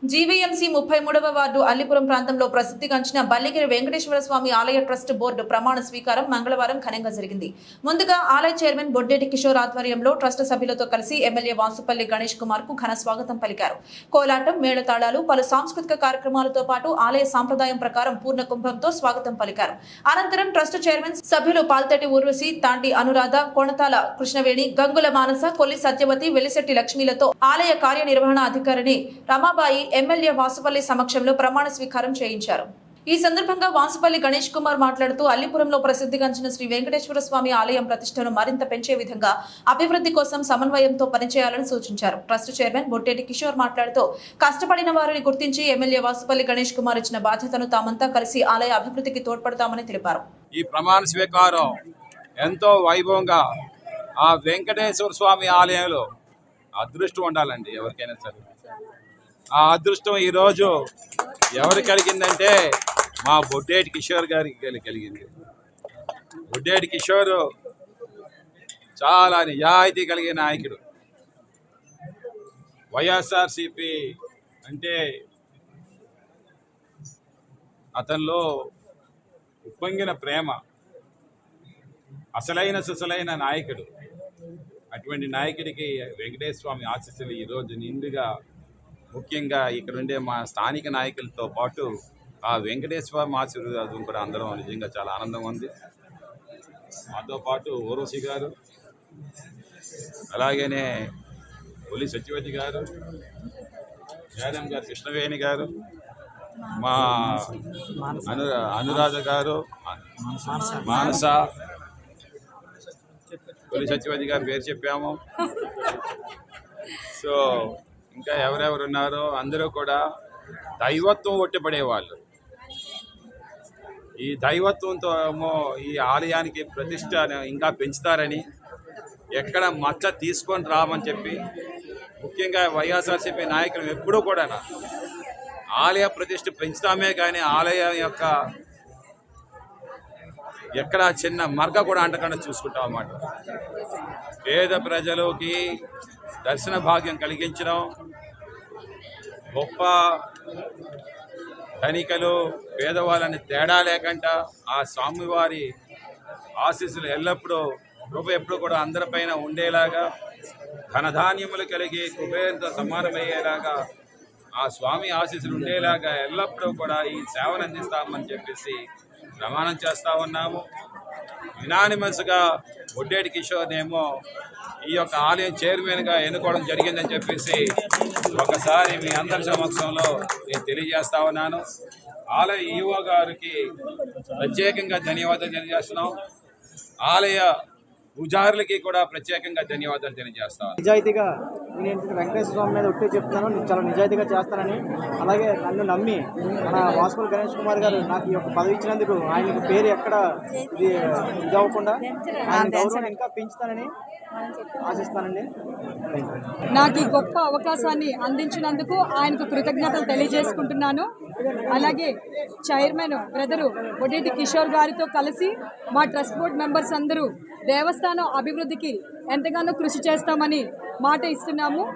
GVMC 33వ ward Allipuram ప్రాంతంలో ప్రసిద్ధిగాంచిన బల్లిగిరి వెంకటేశ్వర స్వామి ఆలయ ట్రస్ట్ బోర్డు ప్రమాణ స్వీకారం మంగళవారం ఘనంగా జరిగింది. ముందుగా ఆలయ చైర్మన్ బొడ్డేటి కిషోర్ ఆధ్వర్యంలో ట్రస్ట్ సభ్యులతో కలిసి ఎమ్మెల్యే వాసుపల్లి గణేష్ కుమార్ కు ఘన స్వాగతం పలికారు. కోలాటం, మేళతాళాలు, పలు సాంస్కృతిక కార్యక్రమాలతో పాటు ఆలయ సాంప్రదాయం ప్రకారం పూర్ణ కుంభంతో స్వాగతం పలికారు. అనంతరం ట్రస్ట్ చైర్మన్ సభ్యులు పాల్తటి ఊర్వశి, తాంటి అనురాధ, కొణతాల కృష్ణవేణి, గంగుల మానస, కొల్లి సత్యవతి, వెలిశెట్టి లక్ష్మీలతో ఆలయ కార్యనిర్వహణ అధికారిని రమాబాయి ఎమ్మెల్యే వాసుపల్లి సమక్షంలో ప్రమాణ స్వీకారం చేయించారు. ఈ సందర్భంగా వాసుపల్లి గణేష్ కుమార్ మాట్లాడుతూ అల్లిపురంలో ప్రసిద్ధిగాంచిన శ్రీ వెంకటేశ్వర స్వామి ఆలయం ప్రతిష్టను మరింత పెంచే విధంగా అభివృద్ధి కోసం సమన్వయంతో పనిచేయాలని సూచించారు. ట్రస్ట్ చైర్మన్ బొట్టేటి కిషోర్ మాట్లాడుతూ కష్టపడిన వారిని గుర్తించి ఎమ్మెల్యే వాసుపల్లి గణేష్ కుమార్ ఇచ్చిన బాధ్యతను తామంతా కలిసి ఆలయ అభివృద్ధికి తోడ్పడతామని తెలిపారు. ఈ ప్రమాణ స్వీకారం ఎంతో వైభవంగా ఆ వెంకటేశ్వర స్వామి ఆలయంలో అదృష్టం ఉండాలండి. ఎవరికైనా సరే ఆ అదృష్టం ఈరోజు ఎవరు కలిగిందంటే మా బొడ్డేటి కిషోర్ గారికి కలిగింది. బొడ్డేటి కిషోర్ చాలా నిజాయితీ కలిగిన నాయకుడు. వైఎస్ఆర్సీపీ అంటే అతనిలో ఉప్పొంగిన ప్రేమ, అసలైన సుసలైన నాయకుడు. అటువంటి నాయకుడికి వెంకటేశ్వర స్వామి ఆశీస్సులు ఈరోజు నిండుగా, ముఖ్యంగా ఇక్కడ ఉండే మా స్థానిక నాయకులతో పాటు ఆ వెంకటేశ్వర స్వామి ఆశీర్వాదం కూడా అందరం నిజంగా చాలా ఆనందంగా ఉంది. మాతో పాటు ఊర్వశి గారు, అలాగనే కొల్లి సత్యవతి గారు, మేడం గారు కృష్ణవేణి గారు, మా అనురాధ గారు, మానస, కొల్లి సత్యవతి గారు పేరు చెప్పాము. సో ఇంకా ఎవరెవరు ఉన్నారో అందరూ కూడా దైవత్వం ఒట్టిపడేవాళ్ళు. ఈ దైవత్వంతో ఏమో ఈ ఆలయానికి ప్రతిష్ట ఇంకా పెంచుతారని, ఎక్కడ మచ్చ తీసుకొని రామని చెప్పి, ముఖ్యంగా వైఎస్ఆర్సీపీ నాయకులు ఎప్పుడూ కూడా ఆలయ ప్రతిష్ట పెంచుతామే కానీ ఆలయం యొక్క ఎక్కడ చిన్న మర్గ కూడా అంటకుండా చూసుకుంటాం అన్నమాట. పేద ప్రజలకి దర్శన భాగ్యం కలిగించడం, గొప్ప ధనికలు పేదవాళ్ళని తేడా లేకుండా ఆ స్వామివారి ఆశీస్సులు ఎల్లప్పుడూ కృప ఎప్పుడు కూడా అందరిపైన ఉండేలాగా, ధనధాన్యములు కలిగి కుబేరంతో సమానమయ్యేలాగా ఆ స్వామి ఆశీస్సులు ఉండేలాగా ఎల్లప్పుడూ కూడా ఈ సేవను అందిస్తామని చెప్పేసి ప్రమాణం చేస్తూ ఉన్నాము. యునానిమస్గా బొడ్డేటి కిషోర్నేమో ఈ యొక్క ఆలయం చైర్మన్గా ఎన్నుకోవడం జరిగిందని చెప్పేసి ఒకసారి మీ అందరి సమక్షంలో నేను తెలియజేస్తా ఉన్నాను. ఆలయ ఈవో గారికి ప్రత్యేకంగా ధన్యవాదాలు తెలియజేస్తున్నాం. ఆలయ పూజారులకి కూడా ప్రత్యేకంగా ధన్యవాదాలు తెలియజేస్తాను. నిజాయితీగా నేను వెంకటేశ్వర స్వామి మీద ఒట్టే చెప్తాను, నేను చాలా నిజాయితీగా చేస్తానని. అలాగే నన్ను నమ్మి మన వాసుపల్లి గణేష్ కుమార్ గారు నాకు ఈ యొక్క పదవి ఇచ్చినందుకు ఆయనకు పేరు ఎక్కడ ఇది అవ్వకుండా ఆయన గౌరవం ఇంకా పెంచుతానని ఆశిస్తానండి. నాకు ఈ గొప్ప అవకాశాన్ని అందించినందుకు ఆయనకు కృతజ్ఞతలు తెలియజేసుకుంటున్నాను. అలాగే చైర్మన్ బ్రదరు బొడ్డేటి కిషోర్ గారితో కలిసి మా ట్రస్ట్ బోర్డ్ మెంబర్స్ అందరూ దేవస్థానం అభివృద్ధికి ఎంతగానో కృషి చేస్తామని మాట ఇస్తున్నాము.